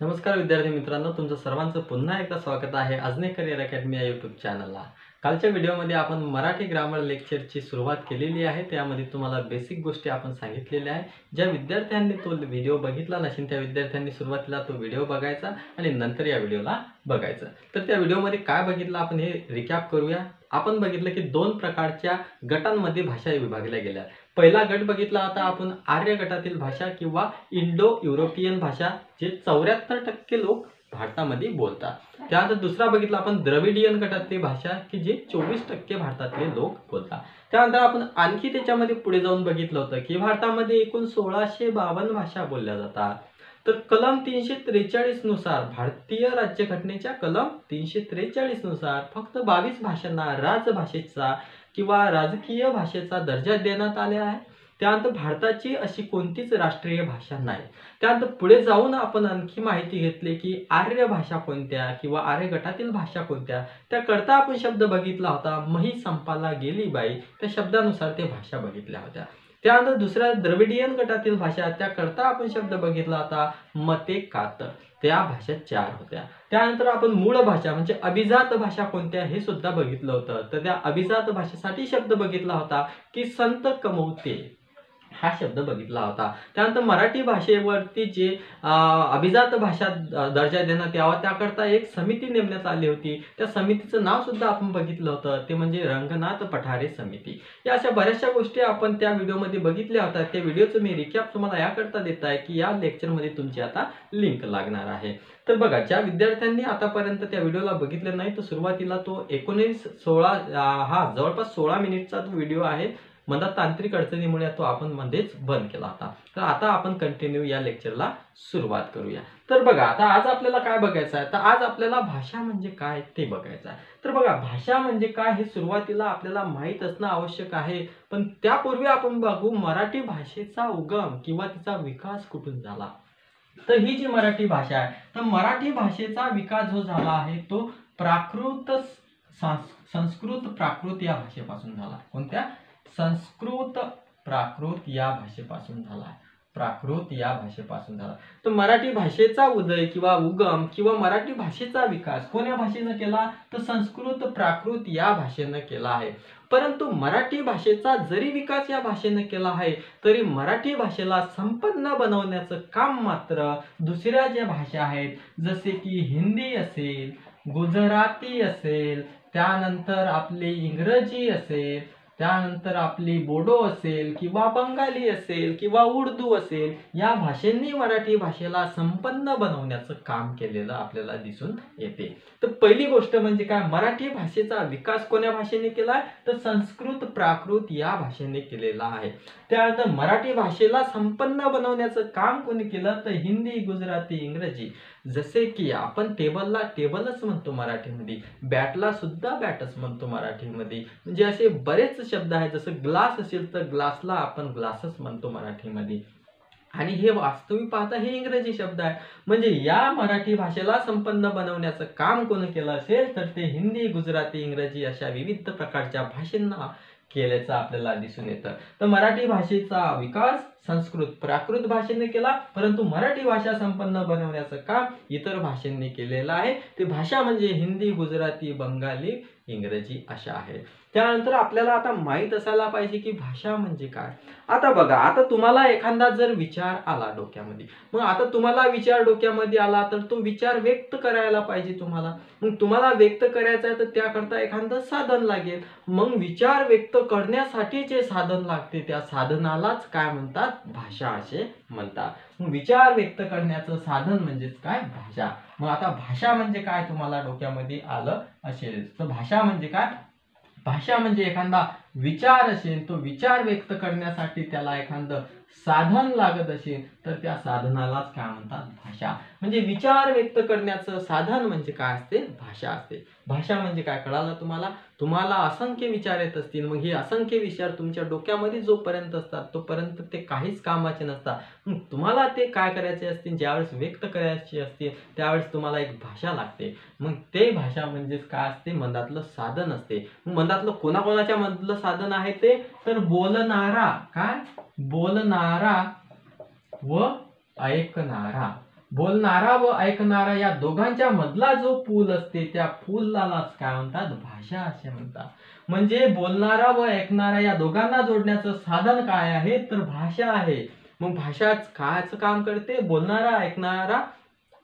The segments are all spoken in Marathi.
नमस्कार विद्यार्थी मित्रांनो, तुमचं सर्वांचं पुन्हा एकदा स्वागत आहे अजने करिअर अकॅडमी या यूट्यूब चॅनलला। कालच्या व्हिडिओमध्ये आपण मराठी ग्रामर लेक्चरची सुरुवात केलेली आहे। त्यामध्ये तुम्हाला बेसिक गोष्टी आपण सांगितलेल्या आहे। ज्या विद्यार्थ्यांनी तो व्हिडिओ बघितला नसेल त्या विद्यार्थ्यांनी सुरुवातीला तो व्हिडिओ बघायचा आणि नंतर या व्हिडिओला बघायचं। तर त्या व्हिडिओमध्ये काय बघितलं आपण हे रिकॅप करूया। आपण बघितलं की दोन प्रकारच्या गटांमध्ये भाषा विभागल्या गेल्या। पहिला गट बघितला होता आपण आर्य गटातील भाषा किंवा इंडो युरोपियन भाषा, जे 74% लोक भारतामध्ये बोलतात। त्यानंतर दुसरा बघितला आपण द्रविडियन गटातली भाषा की जे 24% भारतातले लोक बोलतात। त्यानंतर आपण आणखी त्याच्यामध्ये पुढे जाऊन बघितलं होतं की भारतामध्ये एकूण 1652 भाषा बोलल्या जातात। तर कलम 343 नुसार, भारतीय राज्यघटनेच्या कलम 343 नुसार फक्त 22 भाषांना राजभाषेचा किंवा राजकीय भाषेचा दर्जा देण्यात आला आहे। त्यानंतर भारताची अशी कोणतीच राष्ट्रीय भाषा नाही। त्यानंतर पुढे जाऊन आपण आणखी माहिती घेतली की आर्य भाषा कोणत्या किंवा आर्य गटातील भाषा कोणत्या, त्याकरता आपण शब्द बघितला होता मही संपाला गेली बाई, त्या शब्दानुसार ते भाषा बघितल्या होत्या। त्यानंतर दुसऱ्या द्रविडियन गटातील भाषा, त्याकरता आपण शब्द बघितला होता मते कातर, त्या भाषा 4 होत्या। त्यानंतर आपण मूळ भाषा म्हणजे अभिजात भाषा कोणत्या हे सुद्धा बघितलं होतं। तर त्या अभिजात भाषेसाठी शब्द बघितला होता की संत कमवते, हा शब्द बघितला होता। त्यानंतर मराठी भाषेवरती जे अभिजात भाषा दर्जा देण्यात यावा त्याकरता एक समिती नेमण्यात आली होती। त्या समितीचं नाव सुद्धा आपण बघितलं होतं, ते म्हणजे रंगनाथ पठारे समिती। या अशा बऱ्याचशा गोष्टी आपण त्या व्हिडिओमध्ये बघितल्या होत्या। त्या व्हिडिओचं मी रिकॅप तुम्हाला याकरता देत आहे की या लेक्चरमध्ये तुमची आता लिंक लागणार आहे। तर बघा, ज्या विद्यार्थ्यांनी आतापर्यंत त्या व्हिडिओला बघितलं नाही तर सुरुवातीला तो 16 जवळपास 16 मिनिटचा तो व्हिडिओ आहे। मला तांत्रिक अडचणीमुळे तो आपण मध्येच बंद केला होता। तर आता आपण कंटिन्यू या लेक्चरला सुरुवात करूया। तर बघा, आता आज आपल्याला काय बघायचं आहे, तर आज आपल्याला भाषा म्हणजे काय ते बघायचं आहे। तर बघा, भाषा म्हणजे काय हे सुरुवातीला आपल्याला माहित असणं आवश्यक आहे। पण त्यापूर्वी आपण बघू मराठी भाषेचा उगम किंवा तिचा विकास कुठून झाला। तर ही जी मराठी भाषा आहे, तर मराठी भाषेचा विकास जो झाला आहे तो संस्कृत प्राकृत या भाषेपासून झाला। कोणत्या? संस्कृत प्राकृत या भाषेपासून झाला। प्राकृत या भाषेपासून झाला। तर मराठी भाषेचा उदय किंवा उगम किंवा मराठी भाषेचा विकास कोण्या भाषेने केला, तर संस्कृत प्राकृत या भाषेने केला आहे। परंतु मराठी भाषेचा जरी विकास या भाषेने केला आहे तरी मराठी भाषेला संपन्न बनवण्याचं काम मात्र दुसऱ्या ज्या भाषा आहेत, जसे की हिंदी असेल, गुजराती असेल, त्यानंतर आपली इंग्रजी असेल, त्यानंतर आपली बोडो असेल किंवा बंगाली असेल किंवा उर्दू असेल, या भाषांनी मराठी भाषेला संपन्न बनवण्याचं काम केलेलं आपल्याला दिसून येते। तर पहिली गोष्ट म्हणजे काय, मराठी भाषेचा विकास कोण्या भाषेने केलाय, तर संस्कृत प्राकृत या भाषेने केलेला आहे। त्यानंतर मराठी भाषेला संपन्न बनवण्याचं काम कोणी केलं, तर हिंदी, गुजराती, इंग्रजी। जसे की आपण टेबलला टेबलच म्हणतो मराठीमध्ये, बॅटला सुद्धा बॅटच म्हणतो मराठीमध्ये। म्हणजे असे बरेच शब्द आहेत। जसं ग्लास असेल तर ग्लासला आपण ग्लासच म्हणतो मराठीमध्ये, आणि हे वास्तविक पाहता हे इंग्रजी शब्द आहे। म्हणजे या मराठी भाषेला संपन्न बनवण्याचं काम कोण केलं असेल, तर ते हिंदी, गुजराती, इंग्रजी अशा विविध प्रकारच्या भाषांना केल्याचं आपल्याला दिसून येतं। तर मराठी भाषेचा विकास संस्कृत प्राकृत भाषेने केला, परंतु मराठी भाषा संपन्न बनवण्याचं काम इतर भाषांनी केलेलं आहे। ते भाषा म्हणजे हिंदी, गुजराती, बंगाली, इंग्रजी अशा आहेत। त्यानंतर आपल्याला आता माहित असायला पाहिजे की भाषा म्हणजे काय। आता बघा, आता तुम्हाला एखादा जर विचार आला डोक्यामध्ये, मग आता तुम्हाला विचार डोक्यामध्ये आला तर तो विचार व्यक्त करायला पाहिजे तुम्हाला। मग तुम्हाला व्यक्त करायचा आहे तर त्याकरता एखादं साधन लागेल। मग विचार व्यक्त करण्यासाठी जे साधन लागते त्या साधनालाच काय म्हणतात, भाषा असे म्हणतात। मग विचार व्यक्त करण्याचं साधन म्हणजेच काय, भाषा। मग आता भाषा म्हणजे काय तुम्हाला डोक्यामध्ये आलं असेल, तर भाषा म्हणजे काय, भाषा म्हणजे एखादा विचार असेल, तो विचार व्यक्त करण्यासाठी त्याला एखादं साधन लागत असेल तर त्या साधनालाच काय म्हणतात, भाषा। म्हणजे विचार व्यक्त करण्याचं साधन म्हणजे काय असते, भाषा असते। भाषा म्हणजे काय कळालं तुम्हाला। तुम्हाला असंख्य विचार येत असतील, मग हे असंख्य विचार तुमच्या डोक्यामध्ये जोपर्यंत असतात तोपर्यंत ते काहीच कामाचे नसतात। मग तुम्हाला ते काय करायचे असतील, ज्यावेळेस व्यक्त करायचे असतील त्यावेळेस तुम्हाला एक भाषा लागते। मग ते भाषा म्हणजेच काय असते, मनातलं साधन असते। मग मनातलं कोणाकोणाच्या मधलं साधन आहे ते, तर बोलणारा, काय, बोलणारा व ऐकणारा, बोलणारा व ऐकणारा या दोघांच्या मधला जो पूल असते त्या पूलालाच काय म्हणतात, भाषा असे म्हणतात. म्हणजे बोलणारा व ऐकणारा या दोघांना जोडण्याचं साधन काय आहे, तर भाषा आहे. मग भाषा कायचं काम करते, बोलणारा ऐकणारा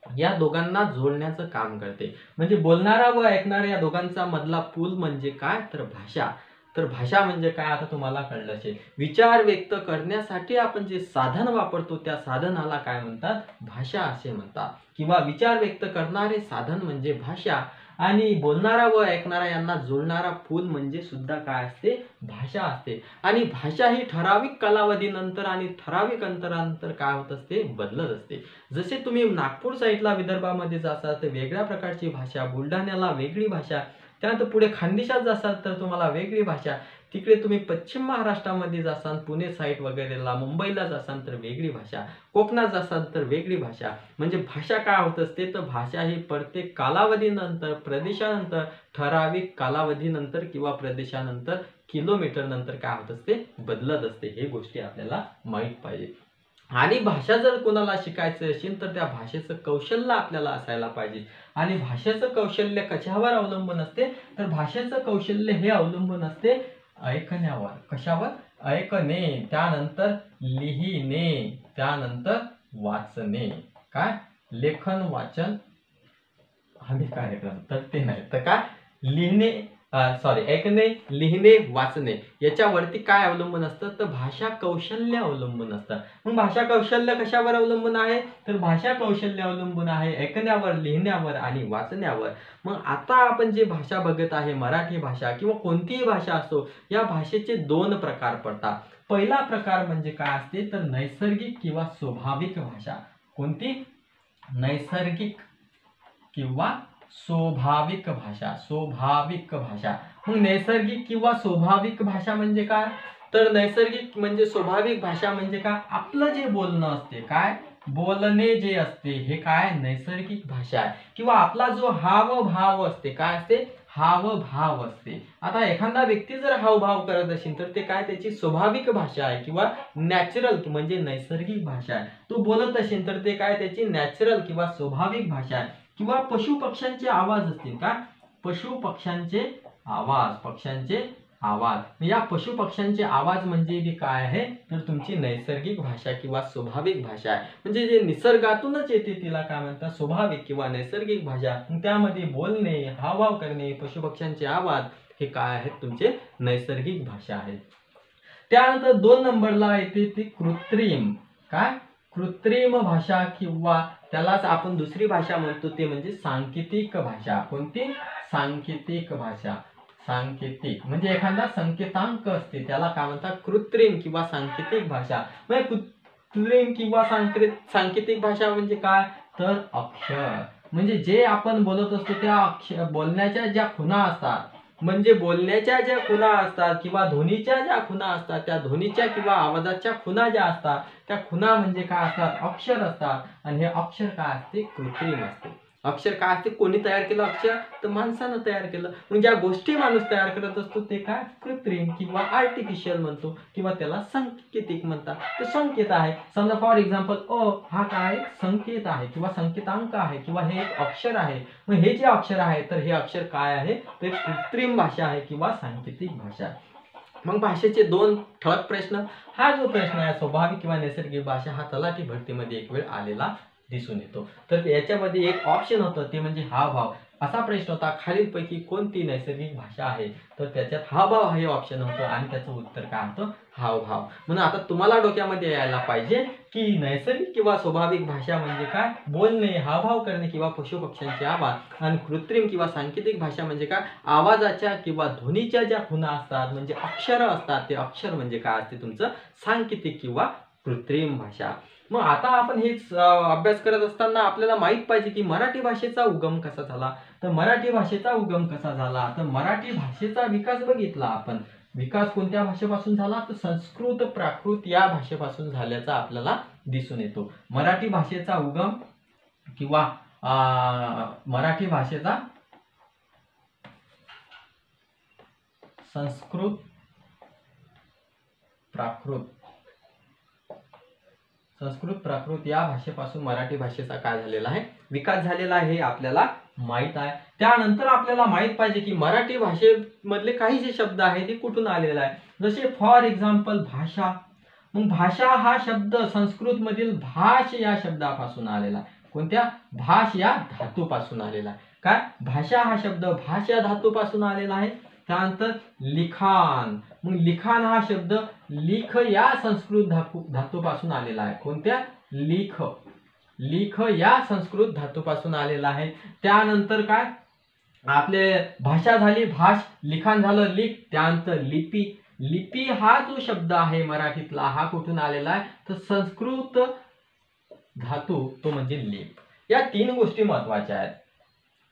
या दोघांना जोडण्याचं काम करते. म्हणजे बोलणारा व ऐकणारा या दोघांचा मधला पूल म्हणजे काय, तर भाषा. तर भाषा म्हणजे काय आता तुम्हाला कळलं असेल. विचार व्यक्त करण्यासाठी आपण जे साधन वापरतो त्या साधनाला काय म्हणतात, भाषा असे म्हणतात. किंवा विचार व्यक्त करणारे साधन म्हणजे भाषा, आणि बोलणारा व ऐकणारा यांना जोडणारा पूल म्हणजे सुद्धा काय असते, भाषा असते. आणि भाषा ही ठराविक कालावधीनंतर आणि ठराविक अंतरानंतर काय होत असते, बदलत असते. जसे तुम्ही नागपूर साईडला विदर्भामध्ये जासाल तर वेगळ्या प्रकारची भाषा, बुलढाण्याला वेगळी भाषा, त्यानंतर पुढे खानदेशात जासाल तर तुम्हाला वेगळी भाषा, तिकडे तुम्ही पश्चिम महाराष्ट्रामध्ये जासाल पुणे साईड वगैरेला, मुंबईला जासाल तर वेगळी भाषा, कोकणात जासाल तर वेगळी भाषा. म्हणजे भाषा काय होत असते, तर भाषा ही प्रत्येक कालावधीनंतर, प्रदेशानंतर, ठराविक कालावधीनंतर किंवा प्रदेशानंतर, किलोमीटर नंतर काय होत असते, बदलत असते. हे गोष्टी आपल्याला माहित पाहिजे. आणि भाषा जर कोणाला शिकायचं असेल तर त्या भाषेचं कौशल्य आपल्याला असायला पाहिजे. आणि भाषेचं कौशल्य कशावर अवलंबून असते, तर भाषेचं कौशल्य हे अवलंबून असते ऐकण्यावर. कशावर, ऐकणे, त्यानंतर लिहिणे, त्यानंतर वाचणे. काय, लेखन वाचन आम्ही कार्यक्रम तर ते नाही, तर काय, लिहिणे, ऐकणे, लिहिणे, वाचणे याच्यावरती काय अवलंबून असतं, तर भाषा कौशल्य अवलंबून असतं. मग भाषा कौशल्य कशावर अवलंबून आहे, तर भाषा कौशल्य अवलंबून आहे ऐकण्यावर, लिहिण्यावर आणि वाचण्यावर. मग आता आपण जे भाषा बघत आहे, मराठी भाषा किंवा कोणतीही भाषा असो, या भाषेचे दोन प्रकार पडतात. पहिला प्रकार म्हणजे काय असते, तर नैसर्गिक किंवा स्वाभाविक भाषा. कोणती, नैसर्गिक किंवा स्वाभाविक भाषा. स्वाभाविक भाषा. मग नैसर्गिक किंवा स्वाभाविक भाषा म्हणजे काय, तर नैसर्गिक म्हणजे स्वाभाविक भाषा म्हणजे काय, आपलं जे बोलणं असते, काय, बोलणे जे असते हे काय, नैसर्गिक भाषा आहे. किंवा आपला जो हावभाव असते, काय असते, हावभाव असते. आता एखादा व्यक्ती जर हावभाव करत असेल तर ते काय, त्याची स्वाभाविक भाषा आहे किंवा नॅचरल म्हणजे नैसर्गिक भाषा आहे. तो बोलत असेल तर ते काय, त्याची नॅचरल किंवा स्वाभाविक भाषा आहे. किंवा पशु पक्ष्यांचे आवाज असतील, का, पशु पक्ष्यांचे आवाज, पक्ष्यांचे आवाज, या पशु पक्ष्यांचे आवाज म्हणजे ती काय आहे, तर तुमची नैसर्गिक भाषा किंवा स्वाभाविक भाषा आहे. म्हणजे जे निसर्गातूनच येते तिला काय म्हणतात, स्वाभाविक किंवा नैसर्गिक भाषा. त्यामध्ये बोलणे, हावभाव करणे, पशु पक्ष्यांचे आवाज हे काय आहेत, तुमचे नैसर्गिक भाषा आहेत. त्यानंतर 2 नंबरला येते ती कृत्रिम. काय, कृत्रिम भाषा किंवा त्यालाच आपण दुसरी भाषा म्हणतो ते म्हणजे सांकेतिक भाषा. कोणती, सांकेतिक भाषा. सांकेतिक म्हणजे एखादा संकेतांक असते त्याला काय म्हणतात, कृत्रिम किंवा सांकेतिक भाषा. म्हणजे कृत्रिम किंवा सांकेतिक भाषा म्हणजे काय, तर अक्षर. म्हणजे जे आपण बोलत असतो त्या बोलण्याच्या ज्या खुणा असतात, म्हणजे बोलण्याच्या ज्या खुणा असतात किंवा ध्वनीच्या ज्या खुणा असतात, त्या ध्वनीच्या किंवा आवाजाच्या खुणा ज्या असतात त्या खुणा म्हणजे काय असतात, अक्षर असतात. आणि हे अक्षर काय असते, कृत्रिम असते. अक्षर काय असते, कोणी तयार केलं अक्षर, तर माणसानं तयार केलं. म्हणजे ज्या गोष्टी माणूस तयार करत असतो ते काय, कृत्रिम किंवा आर्टिफिशियल म्हणतो किंवा त्याला सांकेतिक म्हणतात. ते संकेत आहे. समजा फॉर एक्झाम्पल हा काय, संकेत आहे किंवा संकेतांक आहे किंवा हे एक अक्षर आहे. मग हे जे अक्षर आहे तर हे अक्षर काय आहे, तर कृत्रिम भाषा आहे किंवा सांकेतिक भाषा. मग भाषेचे 2 ठळक प्रश्न. हा जो प्रश्न आहे स्वाभाविक किंवा नैसर्गिक भाषा, हा तलाठी भरतीमध्ये एक वेळ आलेला दिसून येतो. तर याच्यामध्ये एक ऑप्शन होतं ते म्हणजे हावभाव. असा प्रश्न होता, खालीलपैकी कोणती नैसर्गिक भाषा आहे, तर त्याच्यात हावभाव हे ऑप्शन होतं आणि त्याचं उत्तर काय होतं, हावभाव. म्हणून आता तुम्हाला डोक्यामध्ये यायला पाहिजे की नैसर्गिक किंवा स्वाभाविक भाषा म्हणजे काय, बोलणे, हावभाव करणे किंवा पशु पक्ष्यांचे आवाज. आणि कृत्रिम किंवा सांकेतिक भाषा म्हणजे काय, आवाजाच्या किंवा ध्वनीच्या ज्या खुणा असतात म्हणजे अक्षर असतात, ते अक्षर म्हणजे काय असते तुमचं, सांकेतिक किंवा कृत्रिम भाषा. मग आता आपण हेच अभ्यास करत असताना आपल्याला माहित पाहिजे की मराठी भाषेचा उगम कसा झाला. तर मराठी भाषेचा उगम कसा झाला, तर मराठी भाषेचा विकास बघितला आपण. विकास कोणत्या भाषेपासून झाला, तर संस्कृत प्राकृत या भाषेपासून झाल्याचा आपल्याला दिसून येतो. मराठी भाषेचा उगम किंवा मराठी भाषेचा संस्कृत प्राकृत संस्कृत प्राकृत या भाषेपासून मराठी भाषेचा काय झालेला आहे, विकास झालेला आहे हे आपल्याला माहित आहे. त्यानंतर आपल्याला माहित पाहिजे की मराठी भाषेमधले काही जे शब्द आहेत ते कुठून आलेले आहे. जसे फॉर एक्झाम्पल भाषा. मग भाषा हा शब्द संस्कृत मधील भाष या शब्दापासून आलेला आहे. कोणत्या? भाष या धातूपासून आलेला आहे. काय? भाषा हा शब्द भाष या धातूपासून आलेला आहे. त्यानंतर लिखाण. मग लिखाण हा शब्द लिख या संस्कृत धातूपासून आलेला आहे. कोणत्या? लिख. लिख या संस्कृत धातूपासून आलेला आहे. त्यानंतर काय? आपले भाषा झाली भाष, लिखाण झालं लिख. त्यानंतर लिपी. लिपी हा जो शब्द आहे मराठीतला हा कुठून आलेला आहे, तर संस्कृत धातू तो म्हणजे लिप. या तीन गोष्टी महत्वाच्या आहेत.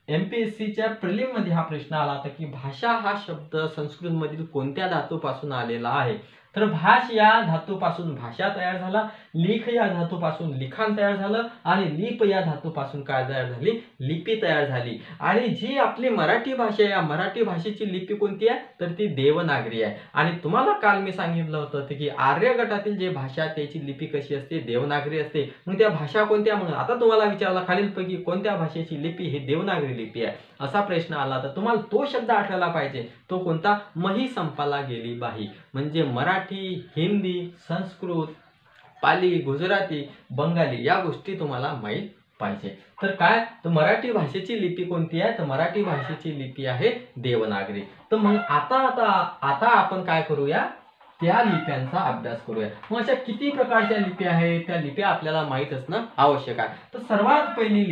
एमपीएससीच्या प्रिलिम मध्ये हा प्रश्न आला होता की भाषा हा शब्द संस्कृत मधील कोणत्या धातूपासून आलेला आहे, तर भाष या धातूपासून भाषा तयार झाला, लिख या धातूपासून लिखाण तयार झालं आणि लिप या धातूपासून काय तयार झाली, लिपी तयार झाली. आणि जी आपली मराठी भाषा आहे, या मराठी भाषेची लिपी कोणती आहे, तर ती देवनागरी आहे. आणि तुम्हाला काल मी सांगितलं होतं की आर्य गटातील जे भाषा त्याची लिपी कशी असते, देवनागरी असते. मग त्या भाषा कोणत्या, म्हणून आता तुम्हाला विचारला खालीलपैकी कोणत्या भाषेची लिपी ही देवनागरी लिपी आहे असा प्रश्न आला तर तुम्हाला तो शब्द आठवला पाहिजे. तो कोणता? मही संपाला गेली बाही. म्हणजे मराठी, हिंदी, संस्कृत, पाली, गुजराती, बंगाली या गोष्टी तुम्हाला माहित पाहिजे. तर काय, तर मराठी भाषेची लिपी कोणती आहे, तर मराठी भाषेची लिपी आहे देवनागरी. तर मग आता आपण काय करूया, त्या लिप्यांचा अभ्यास करूया. मग अशा किती प्रकारच्या लिपी आहेत, त्या लिप्या आपल्याला माहित असणं आवश्यक आहे. तर सर्वात पहिली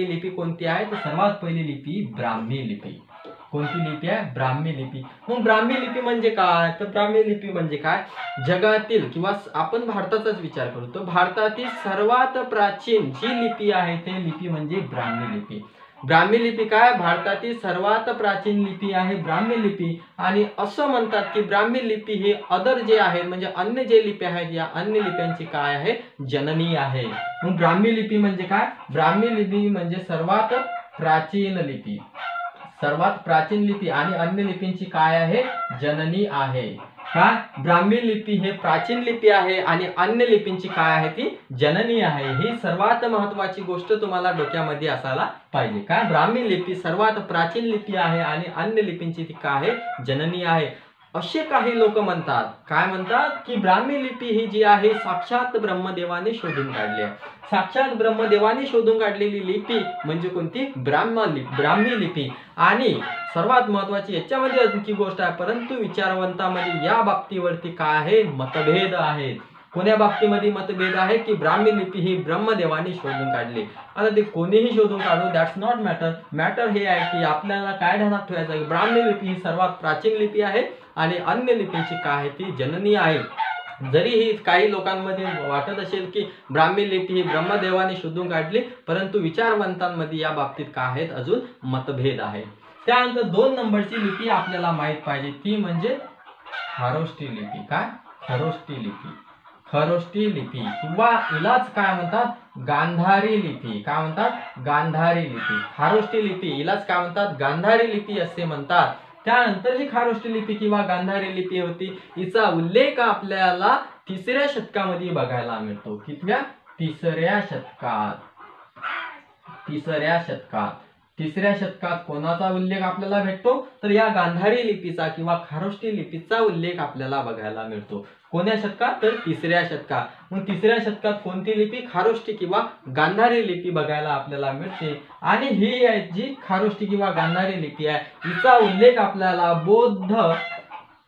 लिपी कोणती आहे, तर सर्वात पहिली लिपी ब्राह्मी लिपी. कोणती लिपी आहे? ब्राह्मी लिपी. मग ब्राह्मी लिपी म्हणजे काय, तर ब्राह्मी लिपी म्हणजे काय, जगातील किंवा आपण भारताचाच विचार करू तर भारतातील सर्वात प्राचीन जी लिपी आहे ते लिपी म्हणजे ब्राह्मी लिपी. ब्राह्मी लिपी काय, भारतातील सर्वात प्राचीन लिपी आहे ब्राह्मी लिपी. आणि असं म्हणतात की ब्राह्मी लिपी ही अदर जे आहेत म्हणजे अन्य जे लिपी आहेत या अन्य लिप्यांची काय आहे, जननी आहे. मग ब्राह्मी लिपी म्हणजे काय, ब्राह्मी लिपी म्हणजे सर्वात प्राचीन लिपी. सर्वात प्राचीन लिपी आणि अन्य लिपींची काय आहे, जननी आहे. काय, ब्राह्मी लिपी हे प्राचीन लिपी आहे आणि अन्य लिपींची काय आहे, ती जननी आहे. ही सर्वात महत्वाची गोष्ट तुम्हाला डोक्यामध्ये असायला पाहिजे. काय, ब्राह्मी लिपी सर्वात प्राचीन लिपी आहे आणि अन्य लिपींची ती काय आहे, जननी आहे. असे काही लोक म्हणतात, काय म्हणतात की ब्राह्मी लिपी ही जी आहे साक्षात ब्रह्मदेवाने शोधून काढली आहे. साक्षात ब्रह्मदेवाने शोधून काढलेली लिपी म्हणजे कोणती, ब्राह्मी लिपी. आणि सर्वात महत्वाची याच्यामध्ये आणखी गोष्ट आहे, परंतु विचारवंतामध्ये या बाबतीवरती काय आहे, मतभेद आहेत. कोण्या बाबतीमध्ये मतभेद आहे की ब्राह्मी लिपी ही ब्रह्मदेवाने शोधून काढली. आता ते कोणीही शोधून काढू, दॅट्स नॉट मॅटर हे आहे की आपल्याला काय ध्यानात ठेवायचं आहे, ब्राह्मी लिपी ही सर्वात प्राचीन लिपी आहे आणि अन्य लिपींची काय आहे, ती जननी आहे. जरी ही काही लोकांमध्ये वाटत असेल की ब्राह्मी लिपी ही ब्रह्मदेवाने शोधून काढली, परंतु विचारवंतांमध्ये या बाबतीत काय आहेत, अजून मतभेद आहे. त्यानंतर 2 नंबरची लिपी आपल्याला माहित पाहिजे, ती म्हणजे खारोष्टी लिपी. काय, खरोष्टी लिपी. खरोष्टी लिपी किंवा इलाच काय म्हणतात, गांधारी लिपी. काय म्हणतात, गांधारी लिपी. खारोष्टी लिपी इलाच काय म्हणतात, गांधारी लिपी असे म्हणतात. त्यानंतर ही खारोष्टी लिपी किंवा गांधारी लिपी होती, हिचा उल्लेख आपल्याला 3ऱ्या शतकामध्ये बघायला मिळतो. कितव्या, 3ऱ्या शतकात. 3ऱ्या शतकात कोणाचा उल्लेख आपल्याला भेटतो, तर या गांधारी लिपीचा किंवा खारोष्टी लिपीचा उल्लेख आपल्याला बघायला मिळतो. कोण्या शतकात, तर 3ऱ्या शतकात. मग 3ऱ्या शतकात कोणती लिपी, खारोष्टी किंवा गांधारी लिपी बघायला आपल्याला मिळते. आणि ही आहे जी खारोष्टी किंवा गांधारी लिपी आहे, हिचा उल्लेख आपल्याला बौद्ध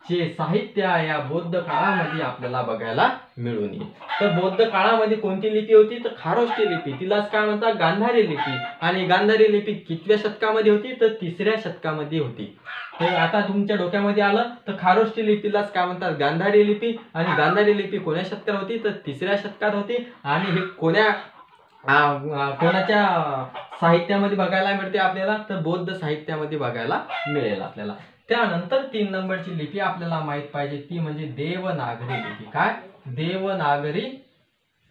जे साहित्य आहे या बौद्ध काळामध्ये आपल्याला बघायला मिळून येईल. तर बौद्ध काळामध्ये कोणती लिपी होती, तर खारोष्टी लिपी, तिलाच काय म्हणतात, गांधारी लिपी. आणि गांधारी लिपी कितव्या शतकामध्ये होती, तर 3ऱ्या शतकामध्ये होती. तर आता तुमच्या डोक्यामध्ये आलं, तर खारोष्टी लिपीलाच काय म्हणतात, गांधारी लिपी. आणि गांधारी लिपी कोण्या शतकात होती, तर 3ऱ्या शतकात होती. आणि हे कोणाच्या साहित्यामध्ये बघायला मिळते आपल्याला, तर बौद्ध साहित्यामध्ये बघायला मिळेल आपल्याला. त्यानंतर 3 नंबरची लिपी आपल्याला माहित पाहिजे, ती म्हणजे देवनागरी लिपी. काय, देवनागरी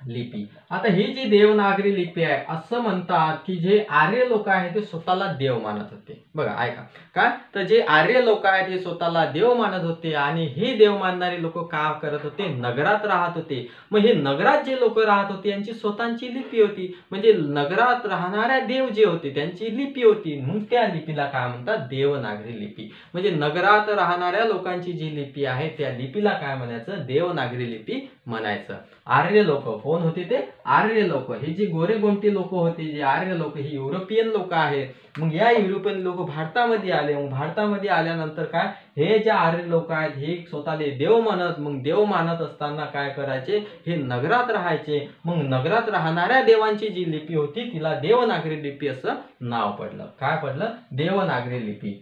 लिपी। आता ही जी देवनागरी लिपी आहे असं म्हणतात की जे आर्य लोक आहेत ते स्वतःला देव मानत होते। बघा ऐका काय, तर जे आर्य लोक आहेत हे स्वतःला देव मानत होते आणि हे देव मानणारे लोक काय करत होते, नगरात राहत होते। मग हे नगरात जे लोक राहत होते यांची स्वतःची लिपी होती, म्हणजे नगरात राहणाऱ्या देव जे होते त्यांची लिपी होती, मग त्या लिपीला काय म्हणतात, देवनागरी लिपी। म्हणजे नगरात राहणाऱ्या लोकांची जी लिपी आहे त्या लिपीला काय म्हणायचं, देवनागरी लिपी म्हणायचं। आर्य लोक कोण होते, ते आर्य लोक, हे जे गोरे गोमटी लोक होते, जे आर्य लोक हे युरोपियन लोक आहेत। मग या युरोपियन लोक भारतामध्ये आले, मग भारतामध्ये आल्यानंतर काय, हे जे आर्य लोक आहेत हे स्वतःले देव मानत, मग देव मानत असताना काय करायचे, हे नगरात राहायचे। मग नगरात राहणाऱ्या देवांची जी लिपी होती तिला देवनागरी लिपी असं नाव पडलं। काय पडलं, देवनागरी लिपी।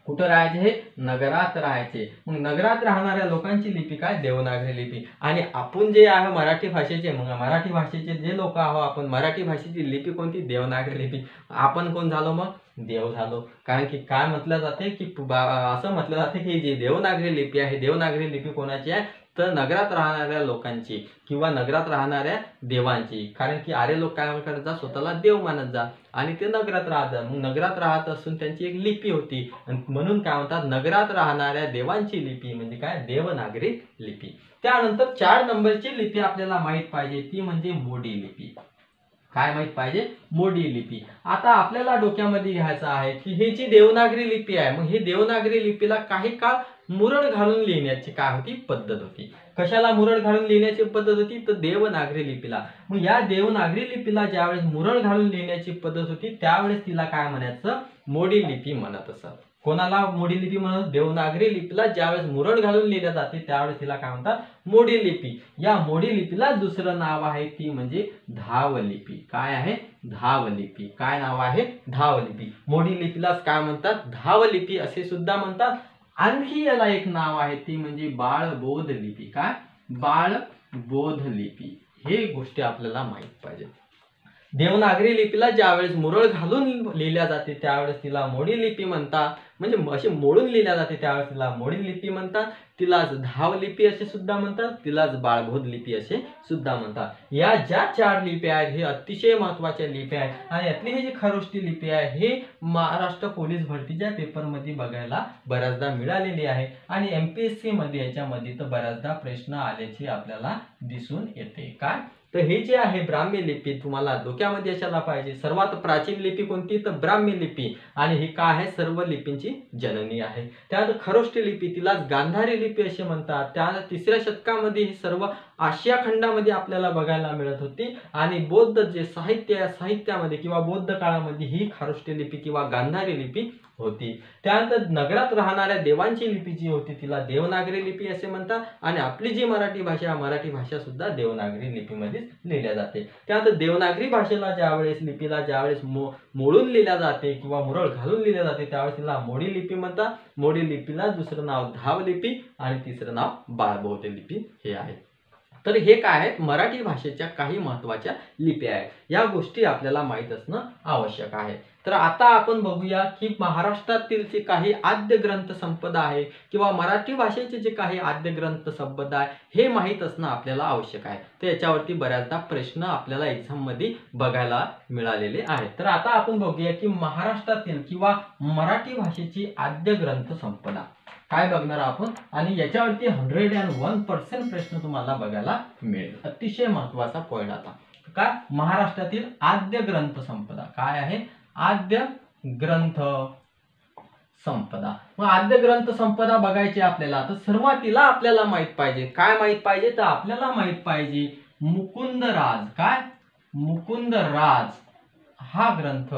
कुठं राहायचे, हे नगरात राहायचे। मग नगरात राहणाऱ्या लोकांची लिपी काय, देवनागरी लिपी। आणि आपण जे आहे मराठी भाषेचे, मग मराठी भाषेचे जे लोक आहोत आपण, मराठी भाषेची लिपी कोणती, देवनागरी लिपी। आपण कोण झालो, मग देव झालो। कारण की काय म्हटलं जाते की असं म्हटलं जाते की जी देवनागरी लिपी आहे, देवनागरी लिपी कोणाची आहे, तर नगरात राहणाऱ्या लोकांची किंवा नगरात राहणाऱ्या देवांची। कारण की आर्य लोक काय करत जा, स्वतःला देव मानत जा आणि ते नगरात राहत जा। मग नगरात राहत असून त्यांची एक लिपी होती, म्हणून काय म्हणतात, नगरात राहणाऱ्या देवांची लिपी म्हणजे काय, देवनागरी लिपी। त्यानंतर 4 नंबरची लिपी आपल्याला माहित पाहिजे, ती म्हणजे मोडी लिपी। काय माहित पाहिजे, मोडी लिपी। आता आपल्याला डोक्यामध्ये घ्यायचं आहे की ही जी देवनागरी लिपी आहे, मग ही देवनागरी लिपीला काही काळ मुरड घालून लिहिण्याची काय होती, पद्धत होती। कशाला मुरड घालून लिहिण्याची पद्धत होती, तर देवनागरी लिपीला। मग या देवनागरी लिपीला ज्यावेळेस मुरड घालून लिहिण्याची पद्धत होती त्यावेळेस तिला काय म्हणायचं, मोडी लिपी म्हणत असत। कोणाला मोडी लिपी म्हणत, देवनागरी लिपीला ज्यावेळेस मुरड घालून लिहिल्या जाते त्यावेळेस तिला काय म्हणतात, मोडी लिपी। या मोडी लिपीला दुसरं नाव आहे ती म्हणजे धावलिपी। काय आहे, धावलिपी। काय नाव आहे, धावलिपी। मोडी लिपीला काय म्हणतात, धावलिपी असे सुद्धा म्हणतात। आणखी याला एक नाव आहे ती म्हणजे बाळबोध लिपी। काय, बाळबोध लिपी। हे गोष्टी आपल्याला माहित पाहिजे। देवनागरी लिपीला ज्यावेळेस मुरळ घालून लिहिल्या जाते त्यावेळेस तिला मोडी लिपी म्हणतात, म्हणजे अशी मोडून लिहिल्या जाते त्यावेळेस तिला मोडी लिपी म्हणतात। तिलाच धावलिपी असे सुद्धा म्हणतात, तिलाच बाळबोध लिपी असे सुद्धा म्हणतात। या ज्या 4 लिपी आहेत हे अतिशय महत्त्वाच्या लिपी आहेत आणि यातली ही जी खरोष्टी लिपी आहे हे महाराष्ट्र पोलीस भरतीच्या पेपरमध्ये बघायला बऱ्याचदा मिळालेली आहे आणि MPSC मध्ये याच्यामध्ये तर बऱ्याचदा प्रश्न आल्याची आपल्याला दिसून येते। काय, तर हे जे आहे ब्राह्मी लिपी तुम्हाला डोक्यामध्ये असायला पाहिजे। सर्वात प्राचीन लिपी कोणती, तर ब्राह्मी लिपी, आणि ही काय आहे, सर्व लिपींची जननी आहे। त्यानंतर खरोष्टी लिपी, तिलाच गांधारी लिपी असे म्हणतात। त्यानंतर 3ऱ्या शतकामध्ये ही सर्व आशिया खंडामध्ये आपल्याला बघायला मिळत होती आणि बौद्ध जे साहित्यामध्ये किंवा बौद्ध काळामध्ये ही खरोष्टी लिपी किंवा गांधारी लिपी होती। त्यानंतर नगरात राहणाऱ्या देवांची लिपी जी होती तिला देवनागरी लिपी असे म्हणतात आणि आपली जी मराठी भाषा सुद्धा देवनागरी लिपीमध्ये लिहिल्या जाते। त्यानंतर देवनागरी भाषेला लिपीला मोडून लिहिल्या जाते किंवा मुरळ घालून लिहिल्या जाते त्यावेळेस तिला मोडी लिपी म्हणतात। मोडी लिपीला दुसरं नाव धावलिपी आणि तिसरं नाव बाळबोध लिपी हे आहे। तर हे काय आहेत, मराठी भाषेच्या काही महत्त्वाच्या लिपी आहेत। या गोष्टी आपल्याला माहित असणं आवश्यक आहे। तर आता आपण बघूया की महाराष्ट्रातील जे काही आद्य ग्रंथ संपदा आहे किंवा मराठी भाषेचे जे काही आद्य ग्रंथ संपदा आहे हे माहित असणं आपल्याला आवश्यक आहे। तर याच्यावरती बऱ्याचदा प्रश्न आपल्याला एक्झाम मध्ये बघायला मिळालेले आहेत। तर आता आपण बघूया की महाराष्ट्रातील किंवा मराठी भाषेची आद्य ग्रंथ संपदा काय बघणार आपण आणि याच्यावरती 101% प्रश्न तुम्हाला बघायला मिळेल। अतिशय महत्त्वाचा पॉइंट आता काय, महाराष्ट्रातील आद्य ग्रंथ संपदा काय आहे, आद्य ग्रंथ संपदा। मग आद्य ग्रंथ संपदा बघायची आपल्याला तर सुरुवातीला आपल्याला माहित पाहिजे, काय माहित पाहिजे, तर आपल्याला माहित पाहिजे मुकुंदराज। काय, मुकुंदराज हा ग्रंथ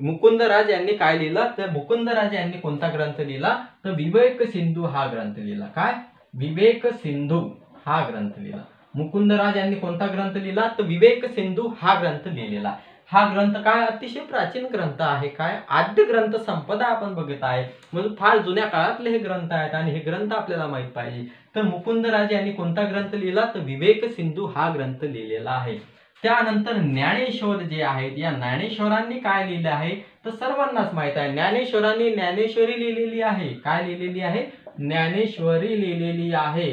मुकुंदराज यांनी काय लिहिलं, तर मुकुंदराज यांनी कोणता ग्रंथ लिहिला, तर विवेक सिंधू हा ग्रंथ लिहिला। काय, विवेक सिंधू हा ग्रंथ लिहिला। मुकुंदराज यांनी कोणता ग्रंथ लिहिला, तर विवेक सिंधू हा ग्रंथ लिहिलेला। हा ग्रंथ काय अतिशय प्राचीन ग्रंथ आहे। काय, आद्य ग्रंथ संपदा आपण बघत आहे म्हणजे फार जुन्या काळातले हे ग्रंथ आहेत आणि हे ग्रंथ आपल्याला माहित पाहिजे। तर मुकुंदराज यांनी कोणता ग्रंथ लिहिला, तर विवेक सिंधू हा ग्रंथ लिहिलेला आहे। त्यानंतर ज्ञानेश्वर जे आहेत, या ज्ञानेश्वरांनी काय लिहिले आहे, तर सर्वांनाच माहित आहे ज्ञानेश्वरांनी ज्ञानेश्वरी लिहिलेली आहे। काय लिहिलेली आहे, ज्ञानेश्वरी लिहिलेली आहे।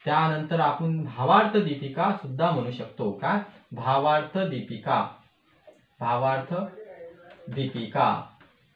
त्यानंतर आपण भावार्थ दीपिका सुद्धा म्हणू शकतो. काय? भावार्थ दीपिका. भावार्थ दीपिका.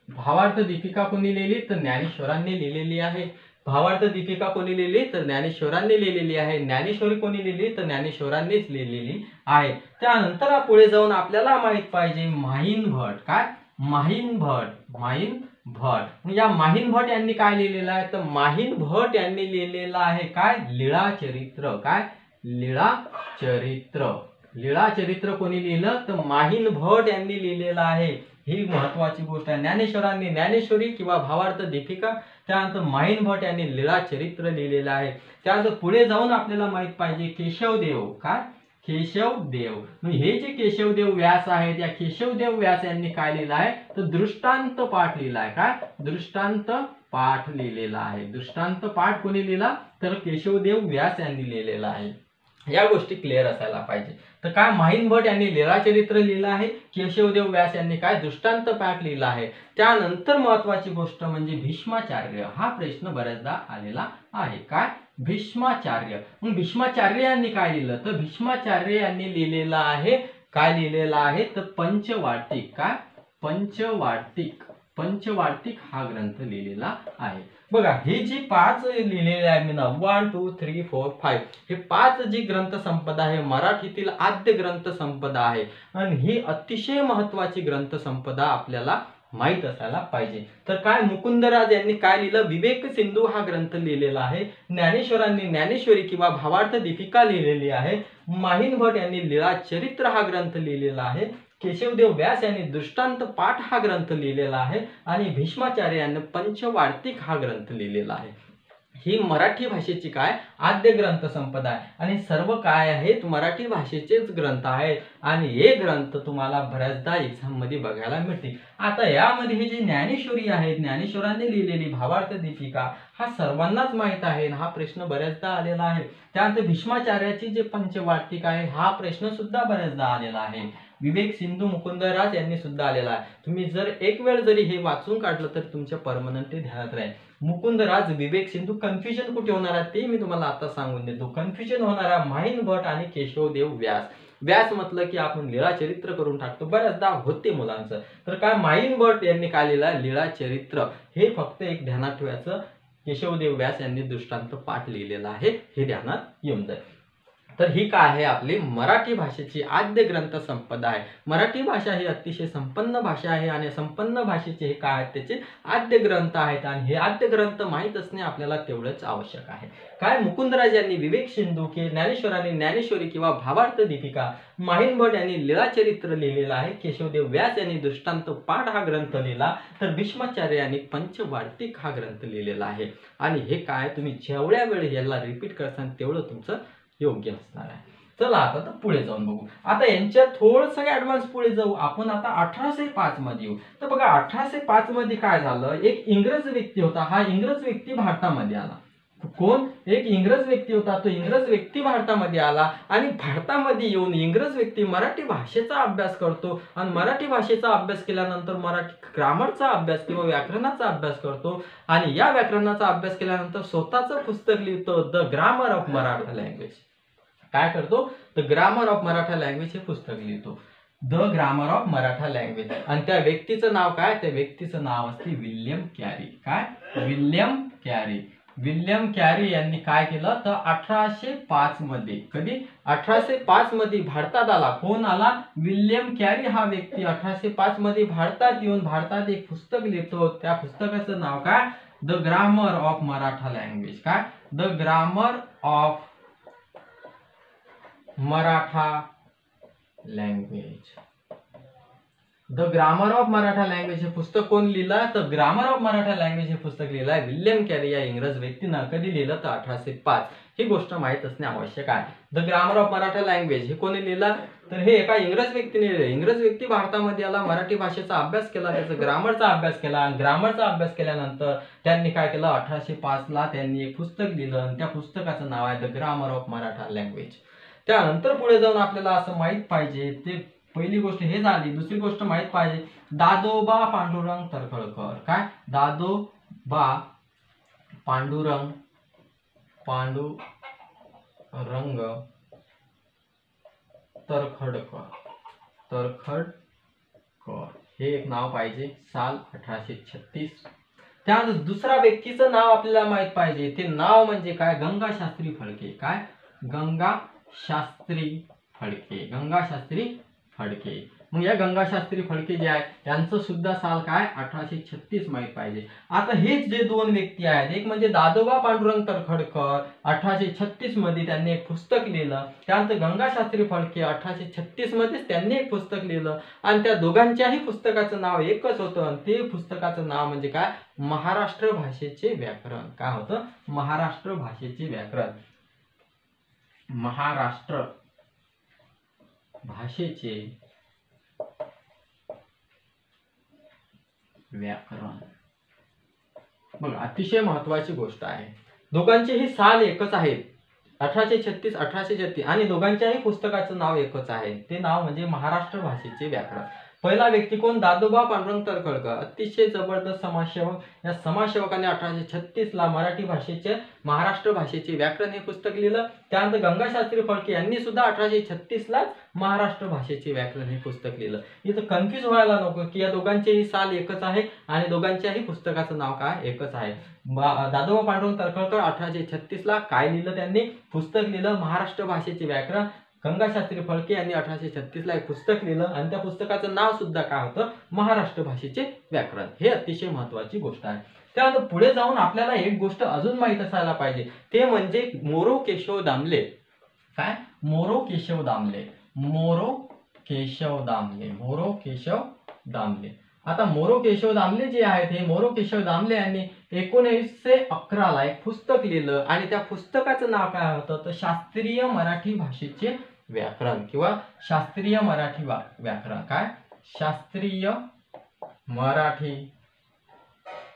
भावार्थ दीपिका कोणी लिहिली? तर ज्ञानेश्वरांनी लिहिलेली आहे. भावार्थ दीपिका कोणी लिहिली? तर ज्ञानेश्वरांनी लिहिलेली आहे. ज्ञानेश्वरी कोणी लिहिली? तर ज्ञानेश्वरांनीच लिहिलेली आहे. त्यानंतर पुढे जाऊन आपल्याला माहित पाहिजे माहीन भट. काय? माहीन भट. माहीन भट. या माहीन भट यांनी काय लिहिलेलं आहे? तर माहीन भट यांनी लिहिलेलं आहे काय? लीळाचरित्र. काय? लीळाचरित्र. लीळाचरित्र कोणी लिहिलं? तर माहीन भट यांनी लिहिलेलं आहे. ही महत्वाची गोष्ट आहे. ज्ञानेश्वरांनी ज्ञानेश्वरी किंवा भावार्थ दीपिका, त्यानंतर माहीन भट यांनी लीळाचरित्र लिहिलेलं आहे. त्यानंतर पुढे जाऊन आपल्याला माहित पाहिजे केशवदेव. काय? केशवदेव. हे जे केशवदेव व्यास आहेत, या केशवदेव व्यास यांनी काय लिहिलं आहे? तर दृष्टांत पाठ लिहिला आहे. काय? दृष्टांत पाठ लिहिलेला आहे. दृष्टांत पाठ कोणी लिहिला? तर केशवदेव व्यास यांनी लिहिलेला आहे. या गोष्टी क्लिअर असायला पाहिजे. तर काय? माहीन भट यांनी लीळाचरित्र लिहिलं आहे. केशवदेव व्यास यांनी काय? दृष्टांत पाठ लिहिला आहे. त्यानंतर महत्वाची गोष्ट म्हणजे भीष्माचार्य. हा प्रश्न बऱ्याचदा आलेला आहे. काय? भीष्माचार्य. मग भीष्माचार्य यांनी काय लिहिलं? तर भीष्माचार्य यांनी लिहिलेलं आहे. काय लिहिलेलं आहे? तर पंचवार्तिक. काय? पंचवार्तिक. पंचवार्तिक हा ग्रंथ लिहिलेला आहे. बघा, हे जी 5 लिहिलेले आहे मी ना 1 2 3 4 5, हे 5 जी ग्रंथ संपदा आहे मराठीतील आद्य ग्रंथ संपदा आहे. आणि ही अतिशय महत्वाची ग्रंथ संपदा आपल्याला माहित असायला पाहिजे. तर काय? मुकुंदराज यांनी काय लिहिलं? विवेक सिंधू हा ग्रंथ लिहिलेला आहे. ज्ञानेश्वरांनी ज्ञानेश्वरी किंवा भावार्थ दीपिका लिहिलेली आहे. माहीन भट यांनी लीळाचरित्र हा ग्रंथ लिहिलेला आहे. केशवदेव व्यास यांनी दृष्टांत पाठ हा ग्रंथ लिहिलेला आहे. आणि भीष्माचार्य यांनी पंचवार्तिक हा ग्रंथ लिहिलेला आहे. ही मराठी भाषेची काय? आद्य ग्रंथ संपदा आहे. आणि सर्व काय आहेत? मराठी भाषेचेच ग्रंथ आहेत. आणि हे ग्रंथ तुम्हाला बऱ्याचदा एक्झाम मध्ये बघायला मिळतील. आता यामध्ये हे जे ज्ञानेश्वरी आहे, ज्ञानेश्वरांनी लिहिलेली भावार्थ दीपिका, हा सर्वांनाच माहित आहे. हा प्रश्न बऱ्याचदा आलेला आहे. त्यानंतर भीष्माचार्याची जे पंचवार्तिक आहे, हा प्रश्न सुद्धा बऱ्याचदा आलेला आहे. विवेक सिंधू मुकुंदराज यांनी सुद्धा आलेला आहे. तुम्ही जर एक वेळ जरी हे वाचून काढलं तर तुमच्या परमनंटली ध्यानात राहील. मुकुंदराज, विवेक सिंधू. कन्फ्युजन कुठे होणार आहे ते मी तुम्हाला आता सांगून देतो. कन्फ्युजन होणार आहे माहीन भट आणि केशवदेव व्यास. व्यास म्हटलं की आपण लीळाचरित्र करून टाकतो, बऱ्याचदा होते मुलांचं. तर काय? माहीन भट यांनी काय लिहिलं? लीळाचरित्र. हे फक्त एक ध्यानात ठेवायचं. केशवदेव व्यास यांनी दृष्टांत पाठ लिहिलेला आहे, हे ध्यानात येऊन जाईल. तर ही काय आहे? आपली मराठी भाषेची आद्य ग्रंथ संपदा आहे. मराठी भाषा ही अतिशय संपन्न भाषा आहे. आणि संपन्न भाषेचे हे काय आहेत? त्याचे आद्य ग्रंथ आहेत. आणि हे आद्य ग्रंथ माहीत असणे आपल्याला तेवढंच आवश्यक आहे. काय? मुकुंदराज यांनी विवेक सिंधू, ज्ञानेश्वरांनी ज्ञानेश्वरी किंवा भावार्थ दीपिका, माहीन भट यांनी लीळाचरित्र लिहिलेलं आहे. केशवदेव व्यास यांनी दृष्टांत पाठ हा ग्रंथ लिहिला. तर भीष्माचार्य यांनी पंचवार्तिक हा ग्रंथ लिहिलेला आहे. आणि हे काय? तुम्ही जेवढ्या वेळ याला रिपीट करताना तेवढं तुमचं योग्य असणार आहे. चला आता तर पुढे जाऊन बघू. आता यांच्या थोडंसं ऍडव्हान्स पुढे जाऊ आपण. आता 1805 मध्ये येऊ. तर बघा, 1805 मध्ये काय झालं? एक इंग्रज व्यक्ती होता. हा इंग्रज व्यक्ती भारतामध्ये आला. कोण? एक इंग्रज व्यक्ती होता. तो इंग्रज व्यक्ती भारतामध्ये आला. आणि भारतामध्ये येऊन इंग्रज व्यक्ती मराठी भाषेचा अभ्यास करतो. आणि मराठी भाषेचा अभ्यास केल्यानंतर मराठी ग्रामरचा अभ्यास किंवा व्याकरणाचा अभ्यास करतो. आणि या व्याकरणाचा अभ्यास केल्यानंतर स्वतःचं पुस्तक लिहितो, the grammar of Maratha language. काय करतो? The grammar of Maratha language हे पुस्तक लिहितो. The grammar of Maratha language. आणि त्या व्यक्तीचं नाव काय? त्या व्यक्तीचं नाव असते विल्यम कॅरी. काय? William carry. विल्यम कॅरी यांनी काय केलं? तर 1805 मध्ये. कधी? 1805 मध्ये भारतात आला. कोण आला? विल्यम कॅरी हा व्यक्ती 1805 मध्ये भारतात येऊन भारतात एक पुस्तक लिहितो. त्या पुस्तकाचं नाव काय? The grammar of Maratha language. काय? The grammar of Maratha language. The grammar of Maratha language हे पुस्तक कोण लिहिलं? तर ग्रामर ऑफ मराठा लँग्वेज हे पुस्तक लिहिलं आहे विल्यम कॅरी या इंग्रज व्यक्तीनं. कधी लिहिलं? तर 1805. ही गोष्ट माहित असणे आवश्यक आहे. The grammar of Maratha language हे कोणी लिहिलं? तर हे एका इंग्रज व्यक्तीने लिहिलं. इंग्रज व्यक्ती भारतामध्ये आला, मराठी भाषेचा अभ्यास केला, त्याचा ग्रामरचा अभ्यास केला. ग्रामरचा अभ्यास केल्यानंतर त्यांनी काय केलं? 1805 ला त्यांनी एक पुस्तक लिहिलं. आणि त्या पुस्तकाचं नाव आहे the grammar of Maratha language. त्यानंतर पुढे जाऊन आपल्याला असं माहित पाहिजे, ते पहिली गोष्ट हे झाली. दुसरी गोष्ट माहित पाहिजे, दादोबा पांडुरंग तर्खडकर. काय? दादोबा पांडुरंग रंग तरखडकर, हे एक नाव पाहिजे, साल 1836. त्यानंतर दुसरा व्यक्तीचं नाव आपल्याला माहित पाहिजे, ते नाव म्हणजे काय, गंगाशास्त्री फडके. काय, गंगाशास्त्री फडके. मग या गंगाशास्त्री फडके जे आहेत यांचं सुद्धा साल काय, 1836 माहित पाहिजे. आता हेच जे दोन व्यक्ती आहेत, एक म्हणजे दादोबा पांडुरंग तरखडकर 1836 मध्ये त्यांनी एक पुस्तक लिहिलं, त्यानंतर गंगाशास्त्री फडके 1836 मध्येच त्यांनी एक पुस्तक लिहिलं, आणि त्या दोघांच्याही पुस्तकाचं नाव एकच होतं, आणि ते पुस्तकाचं नाव म्हणजे काय, महाराष्ट्र भाषेचे व्याकरण. काय होतं, महाराष्ट्र भाषेचे व्याकरण. महाराष्ट्र भाषेचे व्याकरण. बघ, अतिशय महत्वाची गोष्ट आहे, दोघांचेही साल एकच आहेत, 1836 आणि दोघांच्याही पुस्तकाचं नाव एकच आहे, ते नाव म्हणजे महाराष्ट्र भाषेचे व्याकरण. पहिला व्यक्ती कोण, दादोबा पांडुरंग तरखडकर, अतिशय जबरदस्त समाजसेवक. या समाजसेवकाने 1836 ला मराठी भाषेचे, महाराष्ट्र भाषेचे व्याकरण हे पुस्तक लिहिलं. त्यानंतर गंगाशास्त्री फडके यांनी सुद्धा 1836 ला महाराष्ट्र भाषेचे व्याकरण हे पुस्तक लिहिलं. इथं कन्फ्युज व्हायला नको की या दोघांचेही साल एकच आहे आणि दोघांच्याही पुस्तकाचं नाव काय, एकच आहे. दादोबा पांडुरंग तरखडकर 1836 ला काय लिहिलं, त्यांनी पुस्तक लिहिलं, महाराष्ट्र भाषेचे व्याकरण. गंगाशास्त्री फडके यांनी 1836 ला एक पुस्तक लिहिलं, आणि त्या पुस्तकाचं नाव सुद्धा काय होतं, महाराष्ट्र भाषेचे व्याकरण. हे अतिशय महत्वाची गोष्ट आहे. त्यानंतर पुढे जाऊन आपल्याला एक गोष्ट अजून माहित असायला पाहिजे, ते म्हणजे मोरो केशव दामले. काय, मोरो केशव दामले. आता मोरो केशव दामले जे आहेत, हे मोरो केशव दामले यांनी 1911 ला एक पुस्तक लिहिलं, आणि त्या पुस्तकाचं नाव काय होतं, तर शास्त्रीय मराठी भाषेचे व्याकरण किंवा शास्त्रीय मराठी व्याकरण. काय, शास्त्रीय मराठी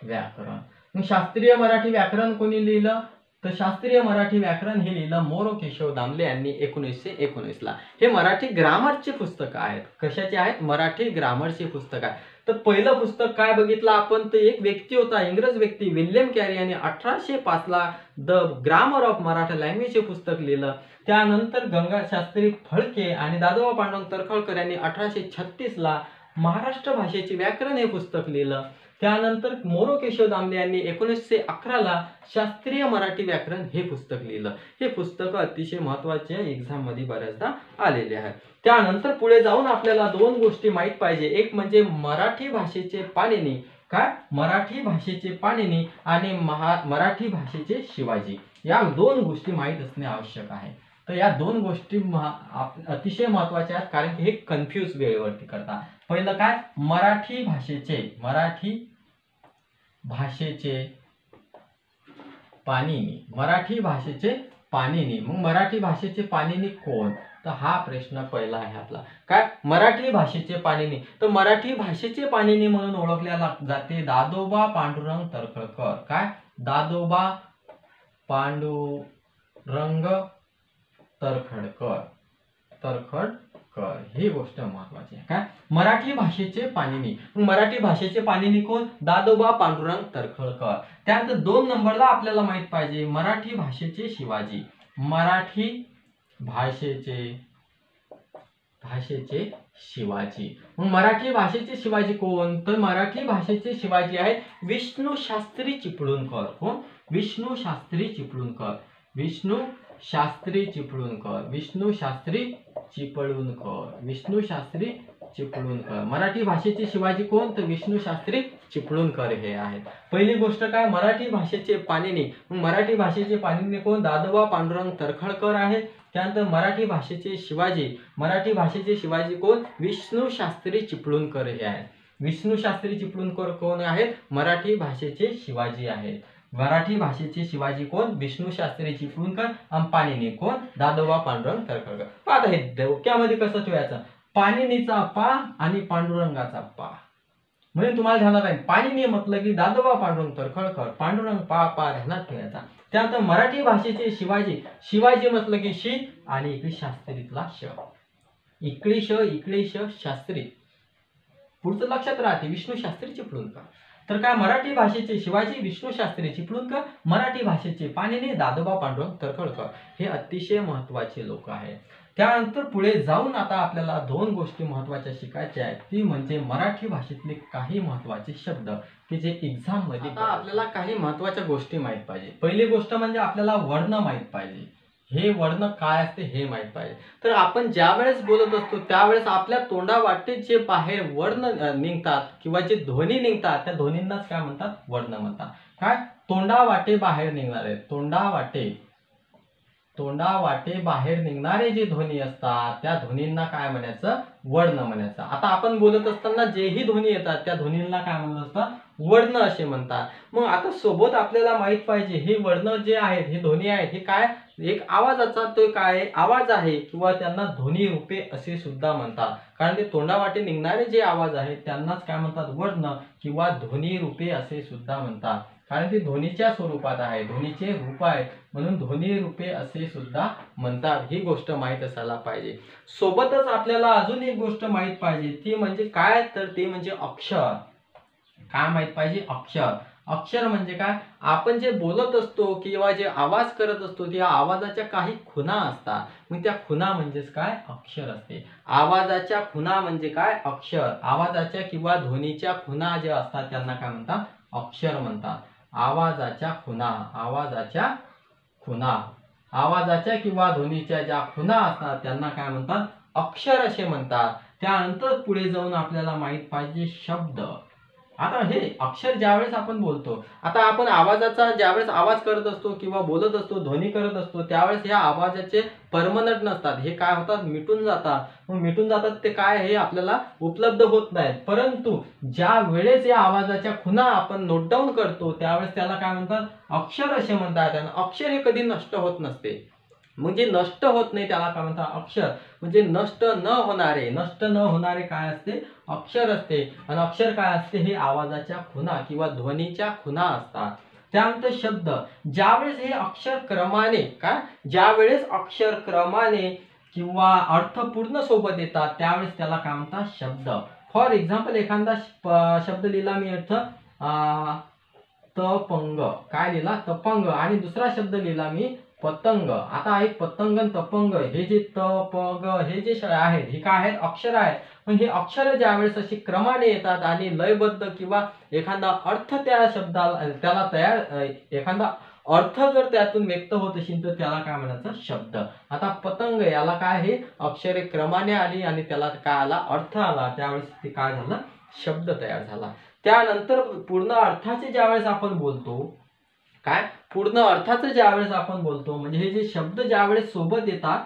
व्याकरण. मग शास्त्रीय मराठी व्याकरण कोणी लिहिलं, तर शास्त्रीय मराठी व्याकरण हे लिहिलं मोरो केशव दामले यांनी 1919 ला. हे मराठी ग्रामरचे पुस्तक आहेत. कशाचे आहेत, मराठी ग्रामरचे पुस्तक आहे. तर पहिलं पुस्तक काय बघितलं आपण, तर एक व्यक्ती होता, इंग्रज व्यक्ती विल्यम कॅरी यांनी 1805 ला the grammar of Marathi language हे पुस्तक लिहिलं. त्यानंतर गंगाशास्त्री फडके आणि दादोबा पांडुरंग तरखडकर यांनी 1836 ला महाराष्ट्र भाषेचे व्याकरण हे पुस्तक लिहिलं. त्यानंतर मोरो केशव दामले यांनी 1911 ला शास्त्रीय मराठी व्याकरण हे पुस्तक लिहिलं. हे पुस्तक अतिशय महत्वाचे एक्झाम मध्ये बऱ्याचदा आलेले आहे. त्यानंतर पुढे जाऊन आपल्याला दोन गोष्टी माहित पाहिजे, एक म्हणजे मराठी भाषेचे पाणिनी. काय, मराठी भाषेचे पाणिनी आणि मराठी भाषेचे शिवाजी. या दोन गोष्टी माहित असणे आवश्यक आहे. तर या दोन गोष्टी अतिशय महत्वाच्या आहेत, कारण की हे कन्फ्यूज वेळेवरती करतात. पहिलं काय, मराठी भाषेचे पाणिनी. मग मराठी भाषेचे पाणिनी कोण, तर हा प्रश्न पहिला आहे आपला. काय, मराठी भाषेचे पाणिनी, तर मराठी भाषेचे पाणिनी म्हणून ओळखल्या जाते दादोबा पांडुरंग तरखडकर. काय, दादोबा पांडुरंग तरखडकर. ही गोष्ट महत्वाची आहे. काय, मराठी भाषेचे पाणिनी. मराठी भाषेचे पाणिनी कोण, दादोबा पांडुरंग तरखडकर. त्यानंतर 2 नंबरला आपल्याला माहित पाहिजे मराठी भाषेचे शिवाजी. मराठी भाषेचे शिवाजी. मग मराठी भाषेचे शिवाजी कोण, तर मराठी भाषेचे शिवाजी आहेत विष्णू शास्त्री चिपळूणकर. कोण, विष्णू शास्त्री चिपळूणकर. मराठी भाषेचे शिवाजी कोण, तर विष्णू शास्त्री चिपळूणकर हे आहेत. पहिली गोष्ट काय, मराठी भाषेचे पाणिनी. मराठी भाषेचे पाणिनी कोण, दादोबा पांडुरंग तरखडकर आहे. त्यानंतर मराठी भाषेचे शिवाजी कोण, विष्णू शास्त्री चिपळूणकर हे आहेत. विष्णू शास्त्री चिपळूणकर कोण आहेत, मराठी भाषेचे शिवाजी आहेत. मराठी भाषेचे शिवाजी कोण, विष्णू शास्त्री चिपळूणकर. आणि पाणिनी कोण, दादोबा पांडुरंग तरखडकर. आता हे डोक्यामध्ये कसं ठेवायचं, पाणिनीचा पा आणि पांडुरंगाचा पा, म्हणजे तुम्हाला ध्यानात आहे पाणिनी म्हटलं की दादोबा पांडुरंग तरखडकर, पांडुरंग पा ध्यानात ठेवायचा. त्यानंतर मराठी भाषेचे शिवाजी म्हटलं की शी आणि इकडे शास्त्रीतला श, इकडे श शास्त्री. पुढचं लक्षात राहते विष्णू शास्त्री चिपळूणकर. तर काय मराठी भाषेचे शिवाजी विष्णू शास्त्री चिपळूणकर, मराठी भाषेचे पाणिनी दादोबा पांडुरंग तळखरकर हे अतिशय महत्त्वाचे लोक आहेत. त्यानंतर पुढे जाऊन आता आपल्याला दोन गोष्टी महत्त्वाच्या शिकायच्या आहेत, ती म्हणजे मराठी भाषेतले काही महत्त्वाचे शब्द की जे एक्झाम मध्ये आपल्याला काही महत्त्वाच्या गोष्टी माहित पाहिजे. पहिली गोष्ट म्हणजे आपल्याला वर्ण माहित पाहिजे. हे वर्ण काय असते हे माहित पाहिजे. तर आपण ज्या वेळेस बोलत असतो त्यावेळेस आपल्या तोंडावाटे जे बाहेर वर्ण निघतात किंवा जे ध्वनी निघतात त्या ध्वनींनाच काय म्हणतात, वर्ण म्हणतात. काय तोंडावाटे बाहेर निघणारे, तोंडावाटे बाहेर निघणारे जे ध्वनी असतात त्या ध्वनींना काय म्हणायचं, वर्ण म्हणायचं. आता आपण बोलत असताना जेही ध्वनी येतात त्या ध्वनींना काय म्हणत असतात, वर्ण असे म्हणतात. मग आता सोबत आपल्याला माहित पाहिजे हे वर्ण जे आहेत, हे ध्वनी आहेत, हे काय एक आवाजाचा तो काय आवाज आहे किंवा त्यांना ध्वनी रूपे असे सुद्धा म्हणतात. कारण ते तोंडावाटे निघणारे जे आवाज आहेत त्यांनाच काय म्हणतात, वर्ण किंवा ध्वनी रूपे असे सुद्धा म्हणतात. कारण ते ध्वनीच्या स्वरूपात आहे, ध्वनीचे रूप आहे, म्हणून ध्वनी रूपे असे सुद्धा म्हणतात. ही गोष्ट माहित असायला पाहिजे. सोबतच आपल्याला अजून एक गोष्ट माहित पाहिजे, ती म्हणजे काय, तर ते म्हणजे अक्षर. काय माहित पाहिजे, अक्षर. अक्षर म्हणजे काय, आपण जे बोलत असतो किंवा जे आवाज करत असतो त्या आवाजाच्या काही खुणा असतात. मग त्या खुणा म्हणजेच काय, अक्षर असते. आवाजाच्या खुणा म्हणजे काय, अक्षर. आवाजाच्या किंवा ध्वनीच्या खुणा ज्या असतात त्यांना काय म्हणतात, अक्षर म्हणतात. आवाजाच्या खुणा, आवाजाच्या किंवा ध्वनीच्या ज्या खुणा असतात त्यांना काय म्हणतात, अक्षर असे म्हणतात. त्यानंतर पुढे जाऊन आपल्याला माहित पाहिजे शब्द. आता हे अक्षर ज्यावेळेस आपण बोलतो, आता आपण आवाजाचा ज्यावेळेस आवाज करत असतो किंवा बोलत असतो, ध्वनी करत असतो त्यावेळेस ह्या आवाजाचे परमनंट नसतात, हे काय होतात, मिटून जातात. मग मिटून जातात ते काय, हे आपल्याला उपलब्ध होत नाहीत. परंतु ज्या वेळेस या आवाजाच्या खुणा आपण नोट डाऊन करतो त्यावेळेस त्याला काय म्हणतात, अक्षर असे म्हणतात. आणि अक्षर हे कधी नष्ट होत नसते. म्हणजे नष्ट होत नाही त्याला काय म्हणतात, अक्षर. म्हणजे नष्ट न होणारे काय असते, अक्षर असते. आणि अक्षर काय असते, हे आवाजाच्या खुणा किंवा ध्वनीच्या खुणा असतात. त्यानंतर शब्द. ज्यावेळेस हे अक्षर क्रमाने ज्यावेळेस अक्षर क्रमाने किंवा अर्थपूर्ण सोबत येतात त्यावेळेस त्याला काय म्हणतात, शब्द. फॉर एक्झाम्पल एखादा शब्द लिहिला मी अर्थ तपंग, काय लिहिला, तपंग. आणि दुसरा शब्द लिहिला मी पतंग. आता आहे पतंग आणि तपंग, हे जे तपग हे जे आहेत हे काय आहेत, अक्षर आहेत. पण हे अक्षर ज्यावेळेस अशी क्रमाने येतात आणि लयबद्ध किंवा एखादा अर्थ त्या शब्दाला त्याला एखादा अर्थ जर त्यातून व्यक्त होत असेल तर त्याला काय म्हणायचं, शब्द. आता पतंग याला काय, हे अक्षरे क्रमाने आली आणि त्याला काय आला, अर्थ आला, त्यावेळेस ते काय झालं, शब्द तयार झाला. त्यानंतर पूर्ण अर्थाचे ज्यावेळेस आपण बोलतो, काय पूर्ण अर्थाचं ज्यावेळेस आपण बोलतो म्हणजे हे जे शब्द ज्यावेळेस सोबत येतात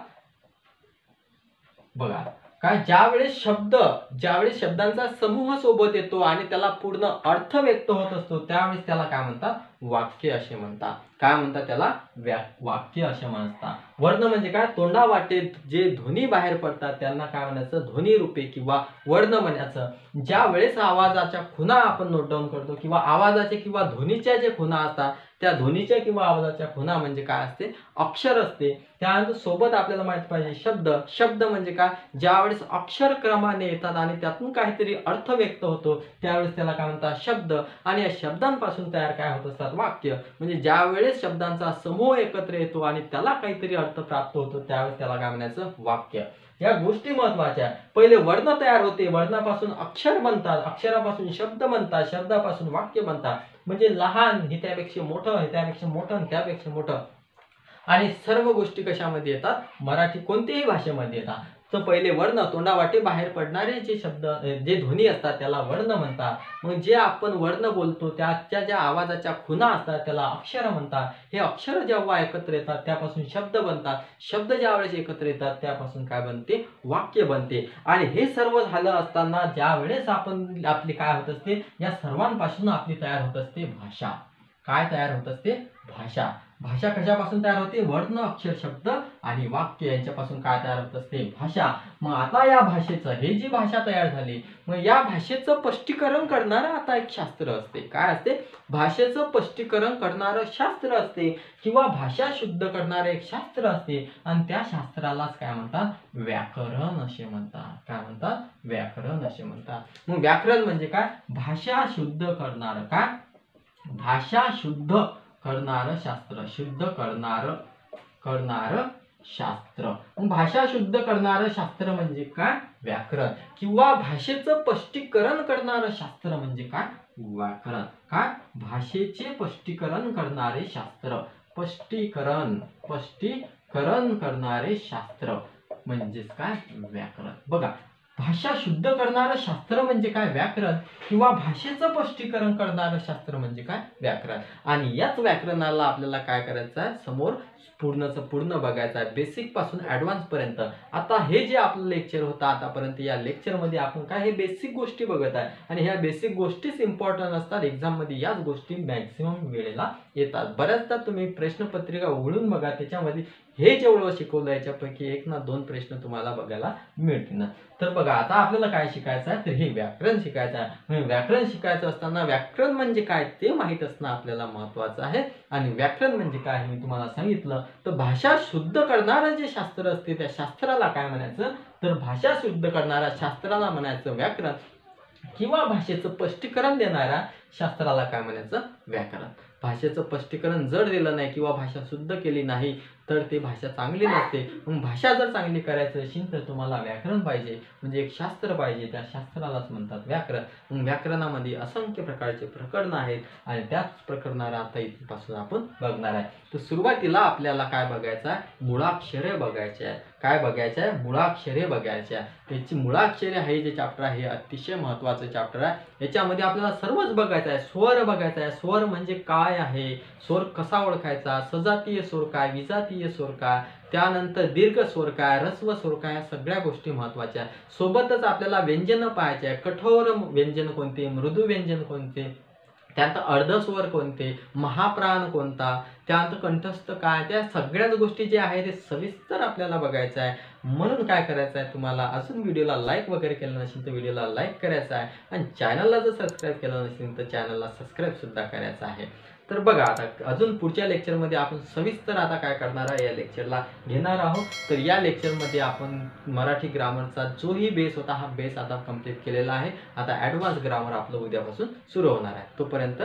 बघा, काय ज्यावेळेस शब्दांचा समूह सोबत येतो आणि त्याला पूर्ण अर्थ व्यक्त होत असतो त्यावेळेस त्याला काय म्हणतात, वाक्य असे म्हणतात. काय म्हणतात त्याला, वाक्य असे म्हणतात. वर्ण म्हणजे काय, तोंडावाटे जे ध्वनी बाहेर पडतात त्यांना काय म्हणायचं, ध्वनी रूपे किंवा वर्ण म्हणायचं. ज्या वेळेस आवाजाच्या खुणा आपण नोट डाऊन करतो किंवा आवाजाच्या किंवा ध्वनीच्या जे खुणा असतात त्या ध्वनीच्या किंवा आवाजाच्या खुणा म्हणजे काय असते, अक्षर असते. त्यानंतर सोबत आपल्याला माहित पाहिजे शब्द म्हणजे काय, ज्यावेळेस अक्षर क्रमाने येतात आणि त्यातून काहीतरी अर्थ व्यक्त होतो त्यावेळेस त्याला काय म्हणतात, शब्द. आणि या शब्दांपासून तयार काय होत असतात, वाक्य. म्हणजे ज्यावेळेस शब्दांचा समूह एकत्र येतो आणि त्याला काहीतरी अर्थ प्राप्त होतो त्यावेळेस त्याला काय म्हणायचं, वाक्य. या गोष्टी महत्वाच्या. पहिले वर्ण तयार होते, वर्णापासून अक्षर बनतात, अक्षरापासून शब्द बनतात, शब्दापासून वाक्य बनतात. म्हणजे लहान हे त्यापेक्षा मोठं, हे त्यापेक्षा मोठं, त्यापेक्षा मोठं. आणि सर्व गोष्टी कशामध्ये येतात, मराठी कोणत्याही भाषेमध्ये येतात. तर पहिले वर्ण, तोंडावाटे बाहेर पडणारे जे शब्द जे ध्वनी असतात त्याला वर्ण म्हणतात. मग जे आपण वर्ण बोलतो त्याच्या ज्या आवाजाच्या खुणा असतात त्याला अक्षर म्हणतात. हे अक्षर जेव्हा एकत्र येतात त्यापासून शब्द बनतात. शब्द ज्यावेळेस एकत्र येतात त्यापासून काय बनते, वाक्य बनते. आणि हे सर्व झालं असताना ज्या वेळेस आपण आपली काय होत असते, या सर्वांपासून आपली तयार होत असते भाषा. काय तयार होत असते, भाषा. भाषा कशापासून तयार होते? वर्ण, अक्षर, शब्द आणि वाक्य यांच्यापासून काय तयार होत असते? भाषा. मग आता या भाषेचं, हे जी भाषा तयार झाली, मग या भाषेचं स्पष्टीकरण करणारं आता एक शास्त्र असते. काय असते? भाषेचं स्पष्टीकरण करणारं शास्त्र असते किंवा भाषा शुद्ध करणारं एक शास्त्र असते आणि त्या शास्त्रालाच काय म्हणतात? व्याकरण असे म्हणतात. काय म्हणतात? व्याकरण असे म्हणतात. मग व्याकरण म्हणजे काय? भाषा शुद्ध करणारं. काय? भाषा शुद्ध करणारं शास्त्र. शुद्ध करणारं शास्त्र. मग भाषा शुद्ध करणारं शास्त्र म्हणजे काय? व्याकरण. किंवा भाषेचं स्पष्टीकरण करणारं शास्त्र म्हणजे काय? व्याकरण. काय? भाषेचे स्पष्टीकरण करणारे शास्त्र. स्पष्टीकरण करणारे शास्त्र म्हणजेच काय? व्याकरण. बघा, भाषा शुद्ध करणारं शास्त्र म्हणजे काय? व्याकरण. किंवा भाषेचं स्पष्टीकरण करणारं शास्त्र म्हणजे काय? व्याकरण. आणि याच व्याकरणाला आपल्याला काय करायचं आहे? समोर पूर्ण बघायचं आहे, बेसिक पासून ऍडव्हान्स पर्यंत. आता हे जे आपलं लेक्चर होतं आतापर्यंत, या लेक्चर मध्ये आपण काय हे बेसिक गोष्टी बघत आहे आणि ह्या बेसिक गोष्टीच इम्पॉर्टंट असतात. एक्झाम मध्ये याच गोष्टी मॅक्सिमम वेळेला येतात. बऱ्याचदा तुम्ही प्रश्नपत्रिका उघडून बघा, त्याच्यामध्ये हे जेवढं शिकवलं याच्यापैकी 1 ना 2 प्रश्न तुम्हाला बघायला मिळतील. तर बघा, आता आपल्याला काय शिकायचं आहे? तर हे व्याकरण शिकायचं आहे. व्याकरण शिकायचं असताना व्याकरण म्हणजे काय ते माहित असणं आपल्याला महत्वाचं आहे. आणि व्याकरण म्हणजे काय हे मी तुम्हाला सांगितलं. तर भाषा शुद्ध करणारं जे शास्त्र असते त्या शास्त्राला काय म्हणायचं? तर भाषा शुद्ध करणाऱ्या शास्त्राला म्हणायचं व्याकरण. किंवा भाषेचं स्पष्टीकरण देणाऱ्या शास्त्राला काय म्हणायचं? व्याकरण. भाषेचं स्पष्टीकरण जर दिलं नाही किंवा भाषा शुद्ध केली नाही तर ती भाषा चांगली नसते. मग भाषा जर चांगली करायचं असेल तर तुम्हाला व्याकरण पाहिजे, म्हणजे एक शास्त्र पाहिजे. त्या शास्त्रालाच म्हणतात व्याकरण. मग व्याकरणामध्ये असंख्य प्रकारचे प्रकरण आहेत आणि त्याच प्रकरणाला आता इथपासून आपण बघणार आहे. तर सुरुवातीला आपल्याला काय बघायचं आहे? मुळाक्षरे बघायचे आहे. काय बघायचं आहे? मुळाक्षरे बघायचे आहे. त्याची मुळाक्षरे हे जे चॅप्टर आहे हे अतिशय महत्त्वाचं चॅप्टर आहे. याच्यामध्ये आपल्याला सर्वच बघायचं आहे. स्वर बघायचा आहे. स्वर म्हणजे काय आहे? स्वर कसा ओळखायचा? सजातीय स्वर काय? विजातीय स्वर काय? त्यानंतर दीर्घ स्वर काय? ऱ्हस्व स्वर काय? सगळ्या गोष्टी महत्त्वाच्या आहेत. सोबतच आपल्याला व्यंजन पाहायचे आहे. कठोर व्यंजन कोणते? मृदू व्यंजन कोणते? त्यानंतर अर्धस्वर कोणते? महाप्राण कोणता? त्यानंतर कंठस्थ काय? त्या सगळ्याच गोष्टी ज्या आहेत ते सविस्तर आपल्याला बघायचं आहे. म्हणून काय करायचं आहे? तुम्हाला अजून व्हिडिओला लाईक वगैरे केलं नसेल तर व्हिडिओला लाईक करायचा आहे आणि चॅनलला जर सबस्क्राईब केलं नसेल तर चॅनलला सबस्क्राईब सुद्धा करायचं आहे. तर बघा, आता अजून पुढच्या लेक्चरमध्ये आपण सविस्तर आता काय करणार आहे? या लेक्चरला घेणार आहोत. तर या लेक्चरमध्ये आपण मराठी ग्रामरचा जोही बेस होता हा बेस आता कंप्लीट केलेला आहे. आता ॲडव्हान्स ग्रामर आपलं उद्यापासून सुरू होणार आहे. तोपर्यंत